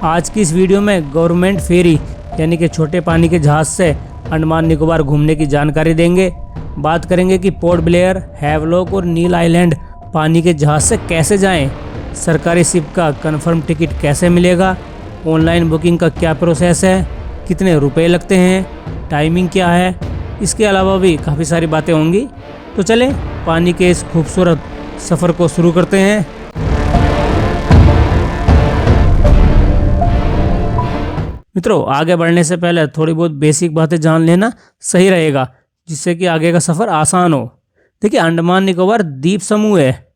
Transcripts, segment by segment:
आज की इस वीडियो में गवर्नमेंट फेरी यानी कि छोटे पानी के जहाज़ से अंडमान निकोबार घूमने की जानकारी देंगे। बात करेंगे कि पोर्ट ब्लेयर, हैवलॉक और नील आइलैंड पानी के जहाज़ से कैसे जाएं, सरकारी शिप का कंफर्म टिकट कैसे मिलेगा, ऑनलाइन बुकिंग का क्या प्रोसेस है, कितने रुपए लगते हैं, टाइमिंग क्या है, इसके अलावा भी काफ़ी सारी बातें होंगी। तो चलें पानी के इस खूबसूरत सफ़र को शुरू करते हैं। मित्रों, आगे बढ़ने से पहले थोड़ी बहुत बेसिक बातें जान लेना सही रहेगा, जिससे कि आगे का सफ़र आसान हो। देखिए, अंडमान निकोबार द्वीप समूह है,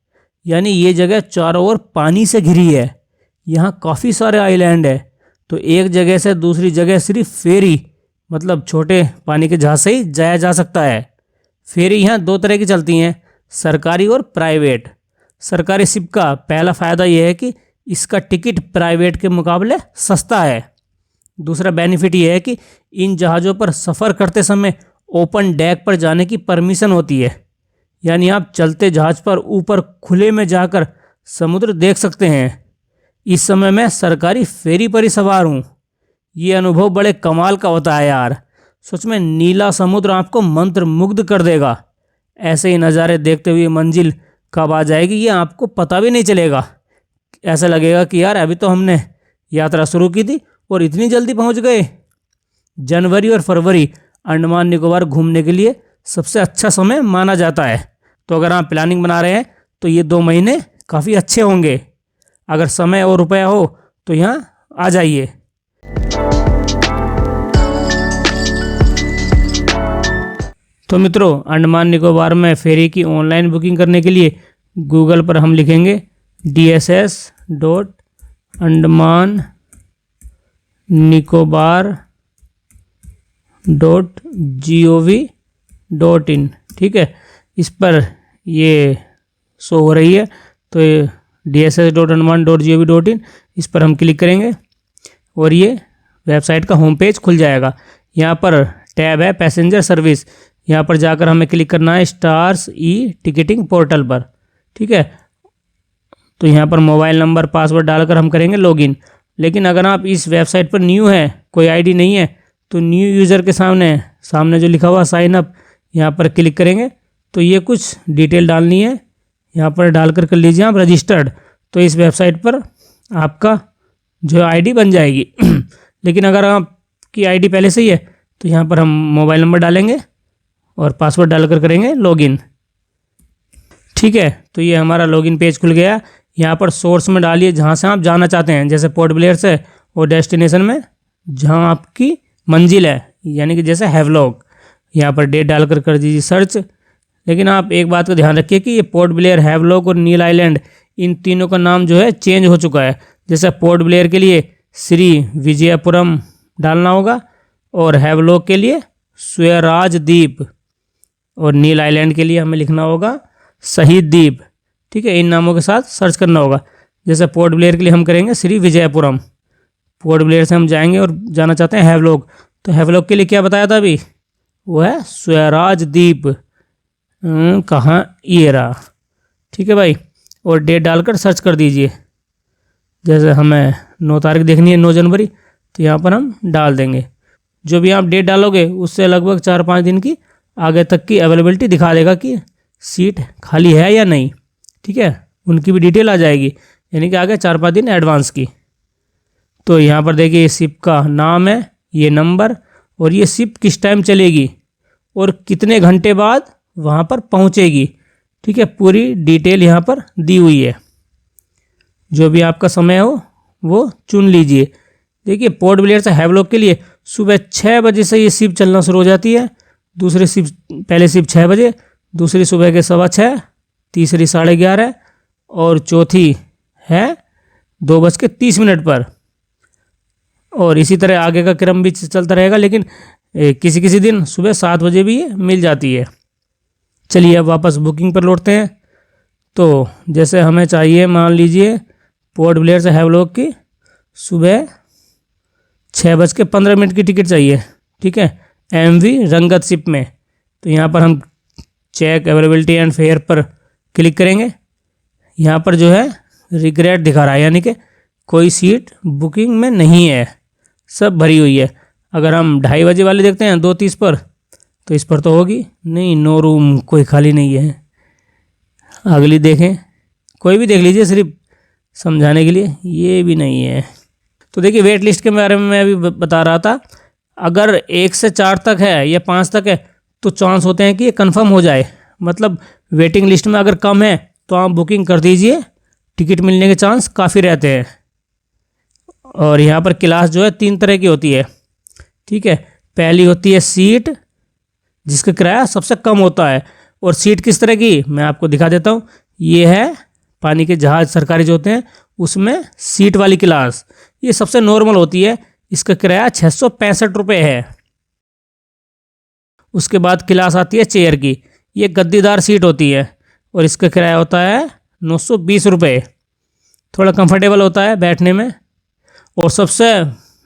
यानी ये जगह चारों ओर पानी से घिरी है। यहाँ काफ़ी सारे आइलैंड है, तो एक जगह से दूसरी जगह सिर्फ फेरी मतलब छोटे पानी के जहाज़ से ही जाया जा सकता है। फेरी यहाँ दो तरह की चलती हैं, सरकारी और प्राइवेट। सरकारी शिप का पहला फ़ायदा यह है कि इसका टिकट प्राइवेट के मुकाबले सस्ता है। दूसरा बेनिफिट यह है कि इन जहाज़ों पर सफ़र करते समय ओपन डेक पर जाने की परमिशन होती है, यानी आप चलते जहाज़ पर ऊपर खुले में जाकर समुद्र देख सकते हैं। इस समय मैं सरकारी फेरी पर ही सवार हूँ। ये अनुभव बड़े कमाल का होता है यार। सच में नीला समुद्र आपको मंत्रमुग्ध कर देगा। ऐसे ही नज़ारे देखते हुए मंजिल कब आ जाएगी ये आपको पता भी नहीं चलेगा। ऐसा लगेगा कि यार अभी तो हमने यात्रा शुरू की थी और इतनी जल्दी पहुंच गए। जनवरी और फरवरी अंडमान निकोबार घूमने के लिए सबसे अच्छा समय माना जाता है। तो अगर आप प्लानिंग बना रहे हैं तो ये 2 महीने काफ़ी अच्छे होंगे। अगर समय और रुपया हो तो यहाँ आ जाइए। तो मित्रों, अंडमान निकोबार में फेरी की ऑनलाइन बुकिंग करने के लिए गूगल पर हम लिखेंगे dss.andaman-nicobar.gov.in। ठीक है, इस पर ये शो हो रही है, तो dss.andaman.gov.in इस पर हम क्लिक करेंगे और ये वेबसाइट का होम पेज खुल जाएगा। यहाँ पर टैब है पैसेंजर सर्विस, यहाँ पर जाकर हमें क्लिक करना है स्टार्स ई टिकटिंग पोर्टल पर। ठीक है, तो यहाँ पर मोबाइल नंबर, पासवर्ड डालकर हम करेंगे लॉगिन। लेकिन अगर आप इस वेबसाइट पर न्यू हैं, कोई आईडी नहीं है, तो न्यू यूज़र के सामने जो लिखा हुआ साइन अप, यहाँ पर क्लिक करेंगे। तो ये कुछ डिटेल डालनी है, यहाँ पर डालकर कर लीजिए आप रजिस्टर्ड। तो इस वेबसाइट पर आपका जो आईडी बन जाएगी। लेकिन अगर आपकी आईडी पहले से ही है तो यहाँ पर हम मोबाइल नंबर डालेंगे और पासवर्ड डालकर करेंगे लॉगिन। ठीक है, तो ये हमारा लॉगिन पेज खुल गया। यहाँ पर सोर्स में डालिए जहाँ से आप जाना चाहते हैं, जैसे पोर्ट ब्लेयर से, और डेस्टिनेशन में जहाँ आपकी मंजिल है, यानी कि जैसे हैवलॉक। यहाँ पर डेट डालकर कर दीजिए सर्च। लेकिन आप एक बात का ध्यान रखिए कि ये पोर्ट ब्लेयर, हैवलॉक और नील आइलैंड, इन तीनों का नाम जो है चेंज हो चुका है। जैसे पोर्ट ब्लेयर के लिए श्री विजयपुरम डालना होगा, और हैवलॉक के लिए स्वराज द्वीप, और नील आइलैंड के लिए हमें लिखना होगा शहीद द्वीप। ठीक है, इन नामों के साथ सर्च करना होगा। जैसे पोर्ट ब्लेयर के लिए हम करेंगे श्री विजयपुरम। पोर्ट ब्लेयर से हम जाएंगे और जाना चाहते हैं हैवलॉक, तो हैवलॉक के लिए क्या बताया था अभी, वो है स्वराज द्वीप। कहाँ, ये रहा। ठीक है भाई, और डेट डालकर सर्च कर दीजिए। जैसे हमें 9 तारीख देखनी है, 9 जनवरी, तो यहाँ पर हम डाल देंगे। जो भी आप डेट डालोगे उससे लगभग 4-5 दिन की आगे तक की अवेलेबिलिटी दिखा देगा कि सीट खाली है या नहीं। ठीक है, उनकी भी डिटेल आ जाएगी, यानी कि आगे 4-5 दिन एडवांस की। तो यहाँ पर देखिए, ये शिप का नाम है, ये नंबर, और ये शिप किस टाइम चलेगी और कितने घंटे बाद वहाँ पर पहुँचेगी। ठीक है, पूरी डिटेल यहाँ पर दी हुई है। जो भी आपका समय हो वो चुन लीजिए। देखिए, पोर्ट ब्लेयर से हैवलॉक के लिए सुबह 6 बजे से ये शिप चलना शुरू हो जाती है। पहले शिप 6 बजे, दूसरी सुबह के 6:15, तीसरी 11:30, और चौथी है 2:30 पर। और इसी तरह आगे का क्रम भी चलता रहेगा, लेकिन किसी किसी दिन सुबह 7 बजे भी ये मिल जाती है। चलिए अब वापस बुकिंग पर लौटते हैं। तो जैसे हमें चाहिए, मान लीजिए पोर्ट ब्लेयर से हैवलॉक की सुबह 6:15 की टिकट चाहिए। ठीक है, MV रंगत शिप में। तो यहाँ पर हम चेक अवेलेबिलिटी एंड फेयर पर क्लिक करेंगे। यहाँ पर जो है रिग्रेट दिखा रहा है, यानी कि कोई सीट बुकिंग में नहीं है, सब भरी हुई है। अगर हम 2:30 बजे वाले देखते हैं 2:30 पर, तो इस पर तो होगी नहीं, नो रूम, कोई खाली नहीं है। अगली देखें, कोई भी देख लीजिए सिर्फ समझाने के लिए, ये भी नहीं है। तो देखिए वेट लिस्ट के बारे में मैं अभी बता रहा था, अगर 1 से 4 तक है या 5 तक है तो चांस होते हैं कि ये कंफर्म हो जाए। मतलब वेटिंग लिस्ट में अगर कम है तो आप बुकिंग कर दीजिए, टिकट मिलने के चांस काफ़ी रहते हैं। और यहाँ पर क्लास जो है 3 तरह की होती है, ठीक है। पहली होती है सीट, जिसका किराया सबसे कम होता है। और सीट किस तरह की, मैं आपको दिखा देता हूँ। ये है पानी के जहाज़ सरकारी जो होते हैं उसमें सीट वाली क्लास, ये सबसे नॉर्मल होती है, इसका किराया 665 रुपये है। उसके बाद क्लास आती है चेयर की, ये गद्दीदार सीट होती है और इसका किराया होता है 920 रुपये, थोड़ा कंफर्टेबल होता है बैठने में। और सबसे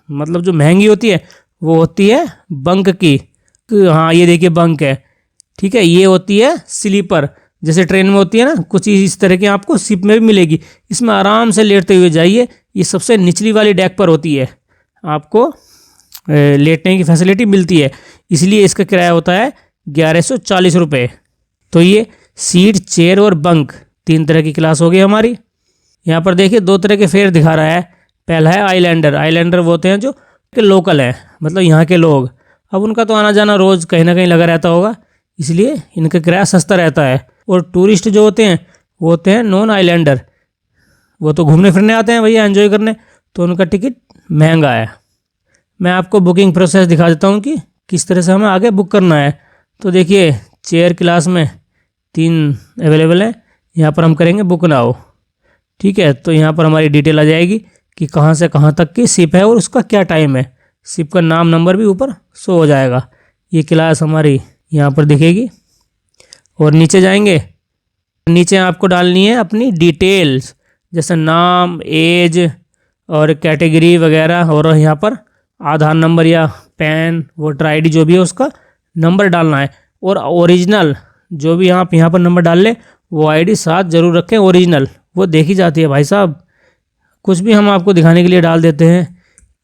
मतलब जो महंगी होती है वो होती है बंक की, हाँ ये देखिए बंक है, ठीक है। ये होती है स्लीपर, जैसे ट्रेन में होती है ना, कुछ इस तरह की आपको शिप में भी मिलेगी। इसमें आराम से लेटते हुए जाइए, ये सबसे निचली वाली डेक पर होती है, आपको लेटने की फैसिलिटी मिलती है, इसलिए इसका किराया होता है 1140 रुपये। तो ये सीट, चेयर और बंक 3 तरह की क्लास हो गई हमारी। यहाँ पर देखिए 2 तरह के फेयर दिखा रहा है। पहला है आइलैंडर, आइलैंडर वो होते हैं जो लोकल हैं, मतलब यहाँ के लोग, अब उनका तो आना जाना रोज़ कहीं ना कहीं लगा रहता होगा, इसलिए इनका किराया सस्ता रहता है। और टूरिस्ट जो होते हैं वो होते हैं नॉन आइलैंडर, वो तो घूमने फिरने आते हैं भैया, एंजॉय करने, तो उनका टिकट महंगा है। मैं आपको बुकिंग प्रोसेस दिखा देता हूँ कि किस तरह से हमें आगे बुक करना है। तो देखिए चेयर क्लास में 3 अवेलेबल हैं, यहाँ पर हम करेंगे बुक नाउ, ठीक है। तो यहाँ पर हमारी डिटेल आ जाएगी कि कहाँ से कहाँ तक की शिप है और उसका क्या टाइम है, शिप का नाम नंबर भी ऊपर शो हो जाएगा। ये क्लास हमारी यहाँ पर दिखेगी। और नीचे जाएंगे, नीचे आपको डालनी है अपनी डिटेल्स, जैसे नाम, एज और कैटेगरी वगैरह, और यहाँ पर आधार नंबर या पैन, वोटर आईडी जो भी है उसका नंबर डालना है। और ओरिजिनल जो भी आप यहाँ पर नंबर डाल लें वो आईडी साथ ज़रूर रखें, ओरिजिनल वो देखी जाती है भाई साहब। कुछ भी हम आपको दिखाने के लिए डाल देते हैं।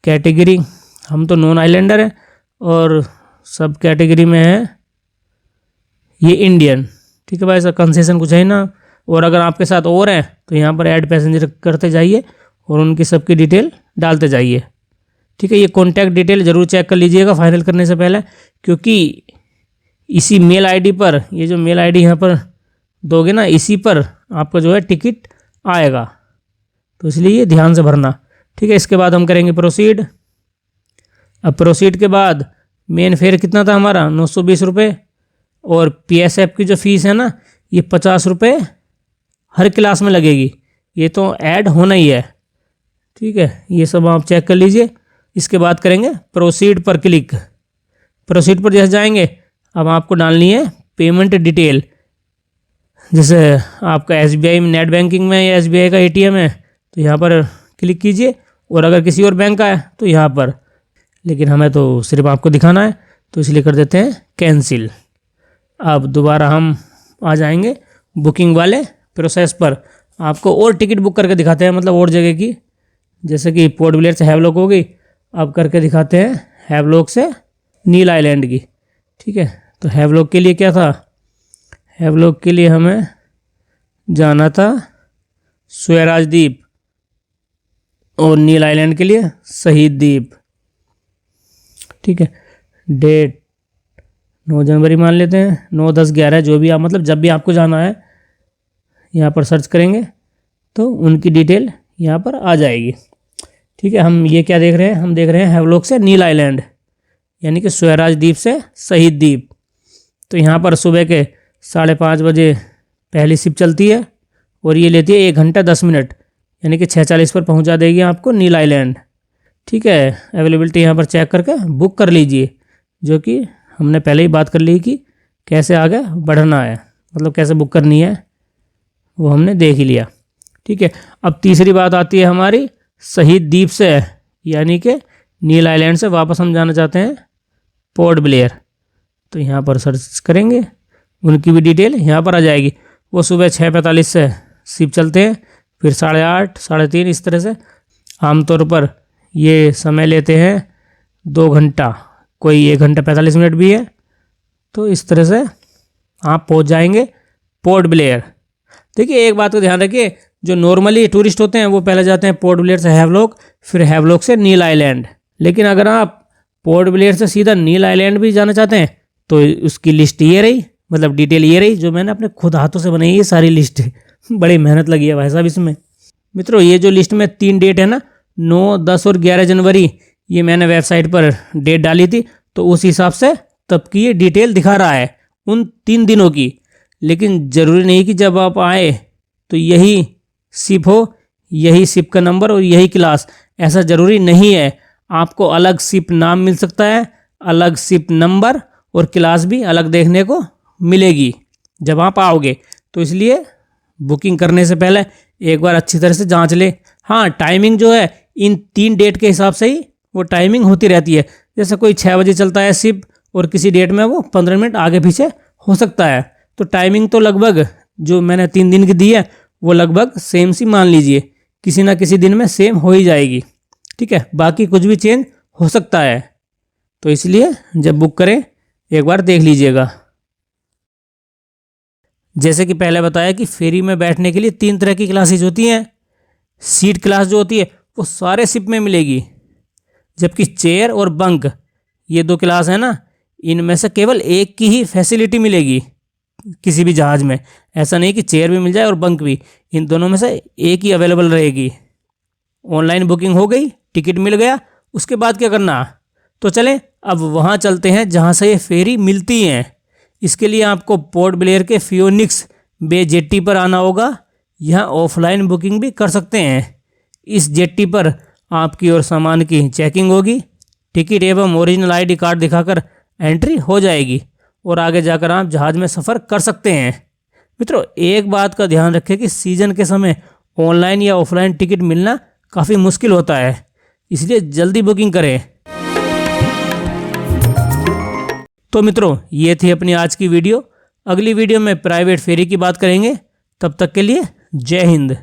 कैटेगरी, हम तो नॉन आइलैंडर हैं और सब कैटेगरी में है ये इंडियन, ठीक है भाई साहब, कंसेशन कुछ है ना। और अगर आपके साथ और हैं तो यहाँ पर ऐड पैसेंजर करते जाइए और उनकी सबकी डिटेल डालते जाइए, ठीक है। ये कॉन्टैक्ट डिटेल ज़रूर चेक कर लीजिएगा फाइनल करने से पहले, क्योंकि इसी मेल आईडी पर, ये जो मेल आईडी यहाँ पर दोगे ना, इसी पर आपका जो है टिकट आएगा, तो इसलिए ये ध्यान से भरना, ठीक है। इसके बाद हम करेंगे प्रोसीड। अब प्रोसीड के बाद मेन फेयर कितना था हमारा, 920 रुपये। और PSF की जो फीस है ना, ये 50 रुपये हर क्लास में लगेगी, ये तो ऐड होना ही है, ठीक है। ये सब आप चेक कर लीजिए। इसके बाद करेंगे प्रोसीड पर क्लिक। प्रोसीड पर जैसे जाएंगे, अब आपको डालनी है पेमेंट डिटेल, जैसे आपका SBI में नेट बैंकिंग में या SBI का ATM है तो यहाँ पर क्लिक कीजिए, और अगर किसी और बैंक का है तो यहाँ पर, लेकिन हमें तो सिर्फ आपको दिखाना है तो इसलिए कर देते हैं कैंसिल। अब दोबारा हम आ जाएंगे बुकिंग वाले प्रोसेस पर, आपको और टिकट बुक करके दिखाते हैं, मतलब और जगह की, जैसे कि पोर्ट ब्लेयर से हैवलॉक हो गई, अब करके दिखाते हैं हैवलॉक से नील आइलैंड की, ठीक है। तो हैवलॉक के लिए क्या था, हैवलॉक के लिए हमें जाना था स्वराज द्वीप, और नील आइलैंड के लिए शहीद द्वीप, ठीक है। डेट 9 जनवरी मान लेते हैं, 9, 10, 11 जो भी आप, मतलब जब भी आपको जाना है यहाँ पर सर्च करेंगे तो उनकी डिटेल यहाँ पर आ जाएगी, ठीक है। हम ये क्या देख रहे हैं, हम देख रहे हैं हैवलॉक से नील आइलैंड, यानी कि स्वराज द्वीप से शहीद द्वीप। तो यहाँ पर सुबह के 5:30 बजे पहली शिप चलती है और ये लेती है 1 घंटा 10 मिनट, यानी कि 6:40 पर पहुँचा देगी आपको नील आइलैंड, ठीक है। अवेलेबिलिटी यहाँ पर चेक करके बुक कर लीजिए, जो कि हमने पहले ही बात कर ली कि कैसे आगे बढ़ना है, मतलब कैसे बुक करनी है वो हमने देख ही लिया, ठीक है। अब तीसरी बात आती है हमारी शहीद द्वीप से, यानी कि नील आइलैंड से वापस हम जाना चाहते हैं पोर्ट ब्लेयर। तो यहाँ पर सर्च करेंगे, उनकी भी डिटेल यहाँ पर आ जाएगी। वो सुबह 6:45 से शिप चलते हैं, फिर 8:30, 3:30 इस तरह से आमतौर पर ये समय लेते हैं 2 घंटा, कोई 1 घंटा 45 मिनट भी है। तो इस तरह से आप पहुंच जाएंगे पोर्ट ब्लेयर। देखिए एक बात को ध्यान रखिए, जो नॉर्मली टूरिस्ट होते हैं वो पहले जाते हैं पोर्ट ब्लेयर से हैवलॉक, फिर हैवलॉक से नील आइलैंड। लेकिन अगर आप पोर्ट ब्लेयर से सीधा नील आइलैंड भी जाना चाहते हैं तो उसकी लिस्ट ये रही, मतलब डिटेल ये रही, जो मैंने अपने खुद हाथों से बनाई है सारी लिस्ट। बड़ी मेहनत लगी है भाई साहब इसमें। मित्रों ये जो लिस्ट में 3 डेट है ना, 9, 10 और 11 जनवरी, ये मैंने वेबसाइट पर डेट डाली थी, तो उस हिसाब से तब की ये डिटेल दिखा रहा है उन 3 दिनों की। लेकिन ज़रूरी नहीं कि जब आप आए तो यही शिप हो, यही शिप का नंबर और यही क्लास, ऐसा ज़रूरी नहीं है। आपको अलग शिप नाम मिल सकता है, अलग शिप नंबर और क्लास भी अलग देखने को मिलेगी जब आप आओगे। तो इसलिए बुकिंग करने से पहले एक बार अच्छी तरह से जांच लें। हाँ, टाइमिंग जो है इन 3 डेट के हिसाब से ही वो टाइमिंग होती रहती है। जैसे कोई 6 बजे चलता है शिप और किसी डेट में वो 15 मिनट आगे पीछे हो सकता है। तो टाइमिंग तो लगभग जो मैंने 3 दिन की दी है वो लगभग सेम सी मान लीजिए, किसी ना किसी दिन में सेम हो ही जाएगी। ठीक है, बाकी कुछ भी चेंज हो सकता है। तो इसलिए जब बुक करें एक बार देख लीजिएगा। जैसे कि पहले बताया कि फेरी में बैठने के लिए 3 तरह की क्लासेज होती हैं। सीट क्लास जो होती है वो सारे शिप में मिलेगी, जबकि चेयर और बंक ये 2 क्लास है ना, इनमें से केवल एक की ही फैसिलिटी मिलेगी किसी भी जहाज़ में। ऐसा नहीं कि चेयर भी मिल जाए और बंक भी, इन दोनों में से एक ही अवेलेबल रहेगी। ऑनलाइन बुकिंग हो गई, टिकट मिल गया, उसके बाद क्या करना? तो चलें अब वहाँ चलते हैं जहाँ से ये फेरी मिलती हैं। इसके लिए आपको पोर्ट ब्लेयर के फियोनिक्स बे जेट्टी पर आना होगा। यहाँ ऑफलाइन बुकिंग भी कर सकते हैं। इस जेट्टी पर आपकी और सामान की चेकिंग होगी, टिकट एवं ओरिजिनल आईडी कार्ड दिखाकर एंट्री हो जाएगी और आगे जाकर आप जहाज़ में सफ़र कर सकते हैं। मित्रों एक बात का ध्यान रखें कि सीज़न के समय ऑनलाइन या ऑफलाइन टिकट मिलना काफ़ी मुश्किल होता है, इसलिए जल्दी बुकिंग करें। तो मित्रों ये थी अपनी आज की वीडियो। अगली वीडियो में प्राइवेट फेरी की बात करेंगे। तब तक के लिए जय हिंद।